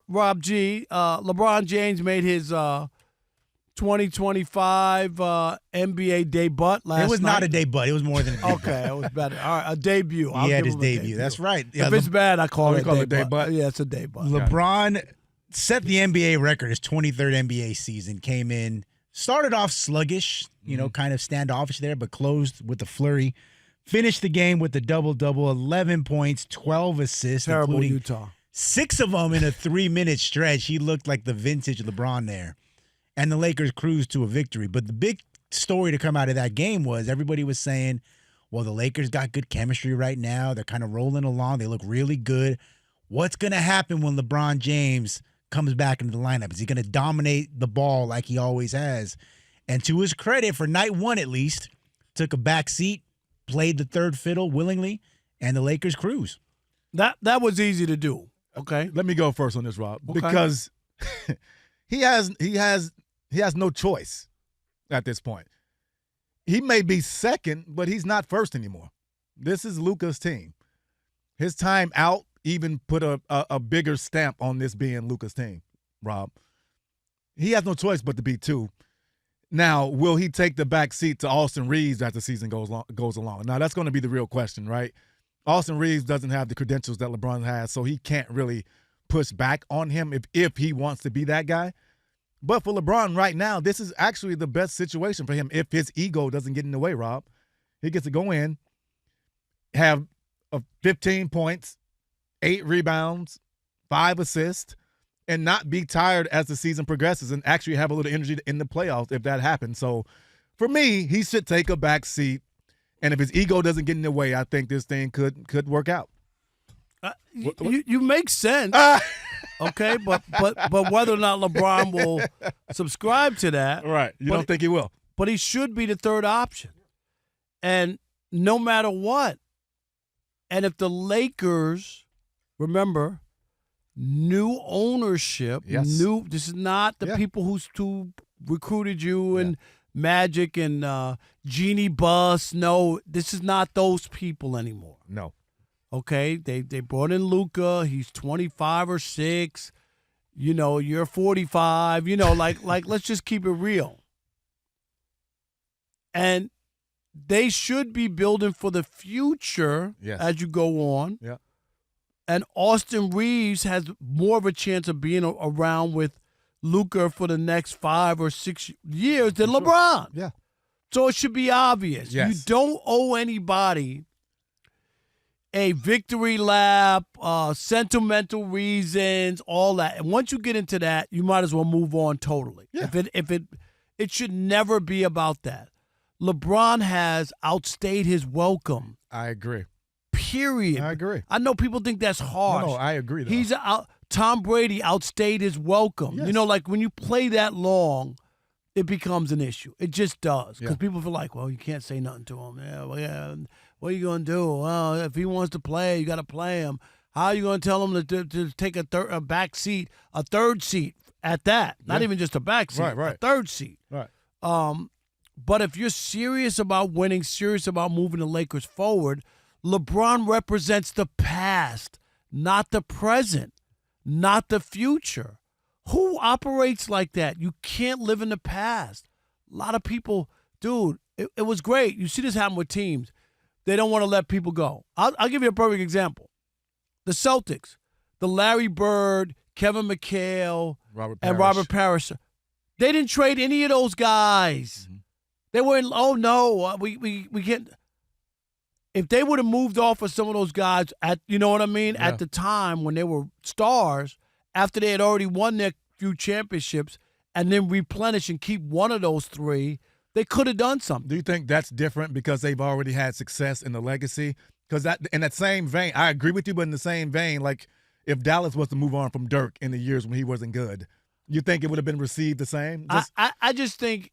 Rob G. LeBron James made his 2025 NBA debut last night. It was not a debut. It was more than a debut. Okay, it was better. All right, a debut. He had his debut. That's right. If it's bad, I call it a debut. Yeah, it's a debut. LeBron set the NBA record. His 23rd NBA season came in. Started off sluggish, kind of standoffish there, but closed with a flurry. Finished the game with a double-double, 11 points, 12 assists, Terrible including Utah. 6 of them in a 3-minute stretch. He looked like the vintage LeBron there. And the Lakers cruised to a victory. But the big story to come out of that game was everybody was saying, well, the Lakers got good chemistry right now. They're kind of rolling along. They look really good. What's going to happen when LeBron James comes back into the lineup? Is he going to dominate the ball like he always has? And to his credit, for night one at least, took a back seat, played the third fiddle willingly, and the Lakers cruise. That was easy to do. Okay. Let me go first on this, Rob, Okay. because he has no choice at this point. He may be second, but he's not first anymore. This is Luka's team. His time out even put a bigger stamp on this being Luka's team, Rob. He has no choice but to be 2. Now, will he take the back seat to Austin Reeves as the season goes along? Now, that's going to be the real question, right? Austin Reeves doesn't have the credentials that LeBron has, so he can't really push back on him if he wants to be that guy. But for LeBron right now, this is actually the best situation for him if his ego doesn't get in the way, Rob. He gets to go in, have 15 points, 8 rebounds, 5 assists, and not be tired as the season progresses and actually have a little energy in the playoffs if that happens. So for me, he should take a back seat. And if his ego doesn't get in the way, I think this thing could work out. You make sense. Okay, but whether or not LeBron will subscribe to that. Right. You don't think he will. But he should be the third option. And no matter what. And if the Lakers, remember, new ownership, this is not the people who recruited you and Magic and Genie Bus. No, this is not those people anymore. No. Okay, they brought in Luka. He's 25 or 6. You're 45. Like let's just keep it real. And they should be building for the future as you go on. Yeah. And Austin Reeves has more of a chance of being around with Luka for the next 5 or 6 years than LeBron. Yeah. So it should be obvious. Yes. You don't owe anybody a victory lap, sentimental reasons, all that. And once you get into that, you might as well move on totally. Yeah. It should never be about that. LeBron has outstayed his welcome. I agree. Period. I agree. I know people think that's harsh. No, I agree, though. Tom Brady outstayed his welcome. Yes. Like when you play that long, it becomes an issue. It just does. Because Yeah. people feel like, well, you can't say nothing to him. What are you going to do? Well, if he wants to play, you got to play him. How are you going to tell him to take a back seat, a third seat at that? Not even just a back seat, Right. a third seat. Right. But if you're serious about winning, serious about moving the Lakers forward, LeBron represents the past, not the present, not the future. Who operates like that? You can't live in the past. A lot of people, dude, it was great. You see this happen with teams. They don't want to let people go. I'll give you a perfect example. The Celtics, the Larry Bird, Kevin McHale, and Robert Parrish. They didn't trade any of those guys. Mm-hmm. They were in, oh, no, we can't. If they would have moved off of some of those guys at the time when they were stars, after they had already won their few championships, and then replenish and keep one of those 3, they could have done something. Do you think that's different because they've already had success in the legacy? Because in that same vein, I agree with you, but in the same vein, like if Dallas was to move on from Dirk in the years when he wasn't good, you think it would have been received the same? I just think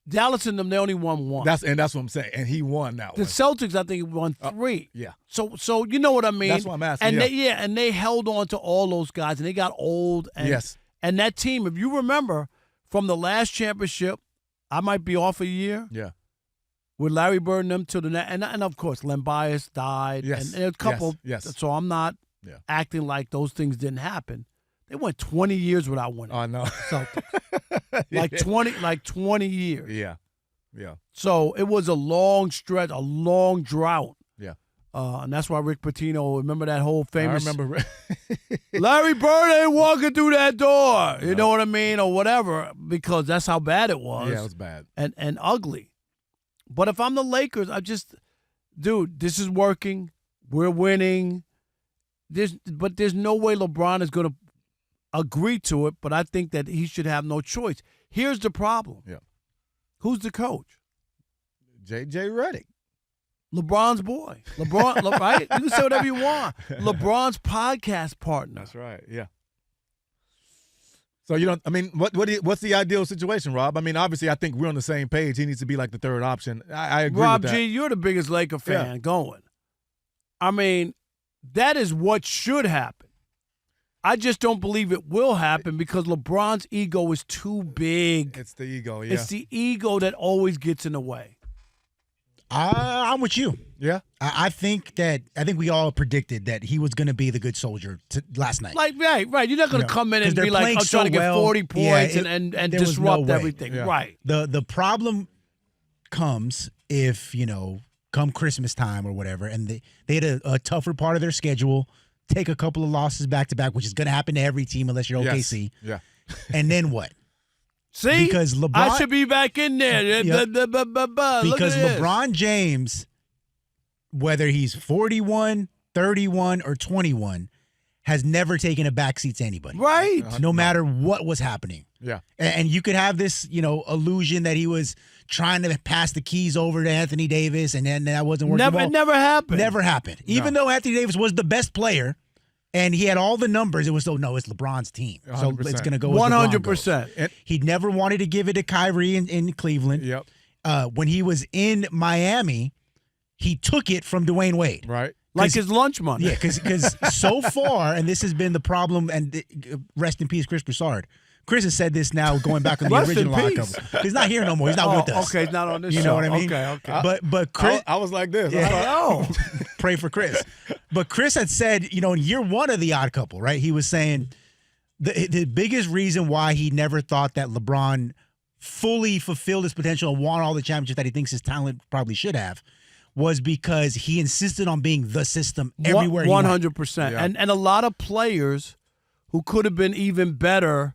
Dallas and them, they only won 1. That's what I'm saying, and he won that one. The Celtics, I think, won 3. Yeah. So you know what I mean? That's what I'm asking. And they held on to all those guys, and they got old. And, yes. And that team, if you remember, from the last championship, I might be off a year. Yeah. With Larry Bird and them to the net, and of course, Len Bias died. Yes. And a couple. Yes. So I'm not acting like those things didn't happen. They went 20 years without winning. I know. Celtics. Like 20 years. Yeah. Yeah. So it was a long stretch, a long drought. Yeah. And that's why Rick Pitino, remember that whole famous. I remember. Larry Bird ain't walking through that door. You know what I mean? Or whatever, because that's how bad it was. Yeah, it was bad. And ugly. But if I'm the Lakers, dude, this is working. We're winning. But there's no way LeBron is going to agree to it, but I think that he should have no choice. Here's the problem. Yeah. Who's the coach? J.J. Redick. LeBron's boy. LeBron, right? You can say whatever you want. LeBron's podcast partner. That's right. Yeah. So what's the ideal situation, Rob? I mean, obviously, I think we're on the same page. He needs to be like the third option. I agree Rob with that. G, you're the biggest Laker fan going. I mean, that is what should happen. I just don't believe it will happen because LeBron's ego is too big. It's the ego, yeah. It's the ego that always gets in the way. I'm with you. Yeah. I think we all predicted that he was going to be the good soldier last night. Like, right. You're not going to come in and 'cause be they're like, I'm playing trying to get so 40 well. points Yeah, and there was disrupt no way. everything. Yeah. Right. The problem comes if, come Christmas time or whatever, and they had a tougher part of their schedule, take a couple of losses back-to-back, which is going to happen to every team unless you're OKC. Yeah. And then what? See? Because LeBron, I should be back in there. Yep. Look Because at this. LeBron James, whether he's 41, 31, or 21, has never taken a backseat to anybody. Right. No matter what was happening. Yeah. And you could have this, illusion that he was trying to pass the keys over to Anthony Davis, and then that wasn't working. It never happened. Never happened. Even though Anthony Davis was the best player and he had all the numbers, it was it's LeBron's team. 100%. So it's going to go as LeBron goes. 100%. He never wanted to give it to Kyrie in Cleveland. Yep. When he was in Miami, he took it from Dwayne Wade. Right. Like his lunch money. Yeah, because so far, and this has been the problem, and rest in peace, Chris Broussard. Chris has said this now, going back on the Rest in original Odd peace. Couple. He's not here no more. He's not with us. Okay, he's not on this You show. know what I mean? Okay. But Chris, I was like this. Yeah. I thought, pray for Chris. But Chris had said, in year one of the Odd Couple, right? He was saying the biggest reason why he never thought that LeBron fully fulfilled his potential and won all the championships that he thinks his talent probably should have was because he insisted on being the system everywhere he went. 100%. Yeah. And a lot of players who could have been even better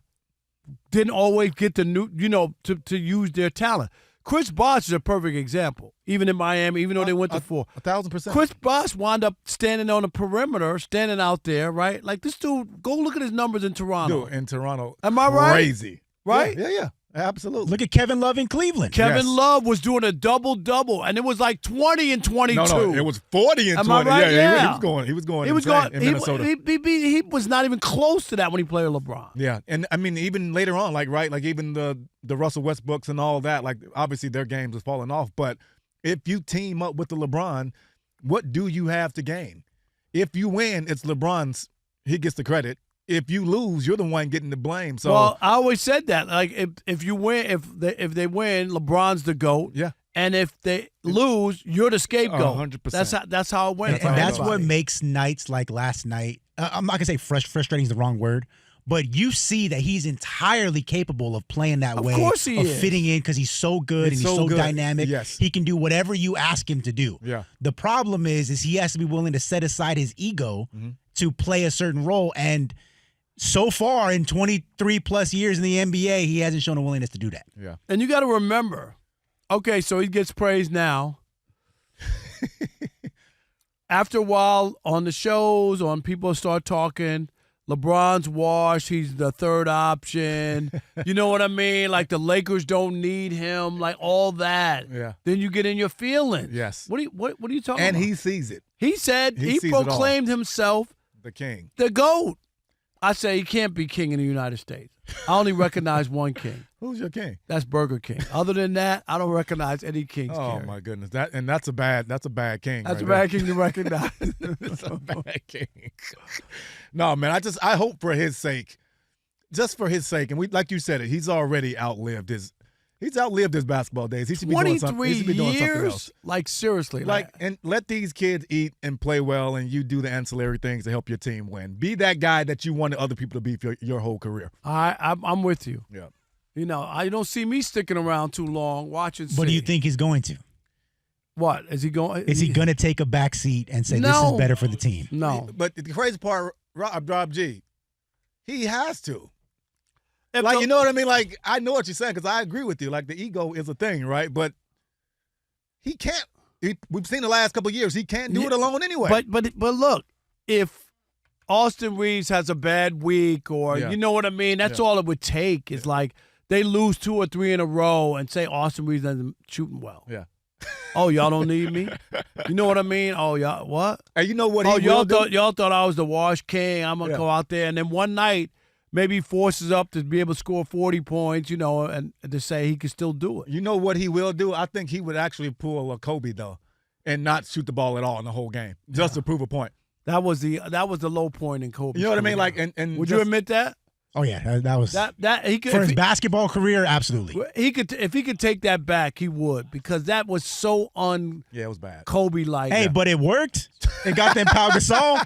didn't always get to use their talent. Chris Bosh is a perfect example. Even in Miami, even though they went to 4. 1,000%. Chris Bosh wound up standing on the perimeter, standing out there, right? Like this dude, go look at his numbers in Toronto. Dude, in Toronto. Am I right? Crazy. Right? Yeah. Absolutely. Look at Kevin Love in Cleveland. Kevin Yes. Love was doing a double-double, and it was like 20 and 22. No, it was 40 and Am 20. I right? Yeah. Yeah. He was going. He was going. He was insane going. in Minnesota. He was not even close to that when he played with LeBron. Yeah, and I mean, even later on, like even the Russell Westbrooks and all that, like obviously their games was falling off. But if you team up with the LeBron, what do you have to gain? If you win, it's LeBron's. He gets the credit. If you lose, you're the one getting the blame. So, well, I always said that. Like if you win, if they win, LeBron's the GOAT. yeah, And if they lose, you're the scapegoat. 100%. That's how it went. And for that's what everybody. makes nights like last night. I'm not gonna say frustrating is the wrong word, but you see that he's entirely capable of playing that Of way, course he of is. fitting in because he's so good He's and he's so so good. dynamic. Yes. He can do whatever you ask him to do. Yeah. The problem is he has to be willing to set aside his ego to play a certain role. And so far in 23 plus years in the NBA, he hasn't shown a willingness to do that. yeah. And you got to remember, okay, so he gets praised now. After a while, on the shows, on people start talking, LeBron's washed. He's the third option. You know what I mean? Like the Lakers don't need him. Like all that. Yeah. Then you get in your feelings. Yes. What are you talking And about? he sees it. He said he he sees it all. proclaimed himself The king. the GOAT. I say he can't be king in the United States. I only recognize one king. Who's your king? That's Burger King. Other than that, I don't recognize any kings. Oh Kerry. my goodness. That's a bad king. That's right a bad king to recognize. That's a bad king. No, man, I hope for his sake, just for his sake, and we like you said it, he's already outlived He's outlived his basketball days. He should be doing something. 23 He should be doing something else. years? Like, seriously. And let these kids eat and play well, and you do the ancillary things to help your team win. Be that guy that you wanted other people to be for your whole career. I'm with you. Yeah. You know, I don't see me sticking around too long watching. What do you think he's going to? What is he going? Is he going to take a back seat and say this No. is better for the team? No. But the crazy part, Rob G, he has to. If Like, the- you know what I mean? Like, I know what you're saying because I agree with you. Like, the ego is a thing, right? But he can't. We've seen the last couple of years. He can't do it alone anyway. But look, if Austin Reeves has a bad week, or Yeah. you know what I mean, that's all it would take. Is like they lose 2 or 3 in a row and say Austin Reeves isn't shooting well. Yeah. Oh, y'all don't need me. You know what I mean? Oh, y'all what? And you know what? Oh, He will y'all thought I was the wash king. I'm gonna go out there, and then one night maybe he forces up to be able to score 40 points. You know, and to say he can still do it. You know what he will do? I think he would actually pull a Kobe though, and not shoot the ball at all in the whole game, just to prove a point. That was the low point in Kobe. You know what I mean? Like, and would you admit that? Oh yeah, that was That he could for if his he- basketball career. Absolutely. He could, if he could take that back, he would, because that was so Yeah, it was bad. Kobe like. Hey, but it worked. It got them Pau Gasol,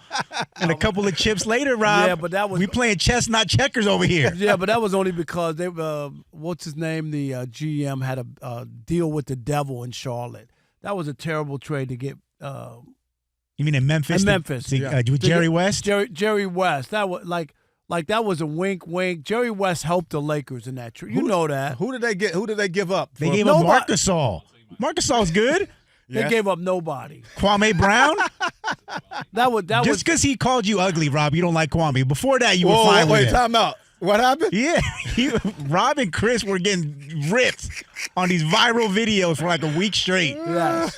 and a couple of chips later, Rob. Yeah, but that was- we playing chess, not checkers over here. yeah, but that was only because they what's his name? The GM had a deal with the devil in Charlotte. That was a terrible trade to get. You mean in Memphis? In Memphis, with Jerry West. Jerry West. That was like that was a wink, wink. Jerry West helped the Lakers in that trade. You know that. Who did they get? Who did they give up? They for- gave up Marc Gasol. Marc Gasol's good. They gave up nobody. Kwame Brown. That was Just because he called you ugly, Rob, you don't like Kwame. Before that, you were Whoa, fine with wait, it. time out. What happened? Yeah, Rob and Chris were getting ripped on these viral videos for like a week straight. Yes.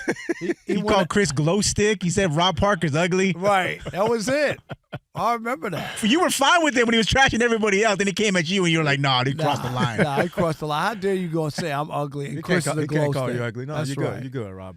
He went- called Chris glow stick. He said Rob Parker's ugly. Right. That was it. I remember that. You were fine with it when he was trashing everybody else. Then he came at you and you were like, nah, he crossed the line. Nah, I crossed the line. How dare you go and say I'm ugly and He Chris can't, is a he glow can't call stick. you ugly. No, That's you're right. good. You're good, Rob.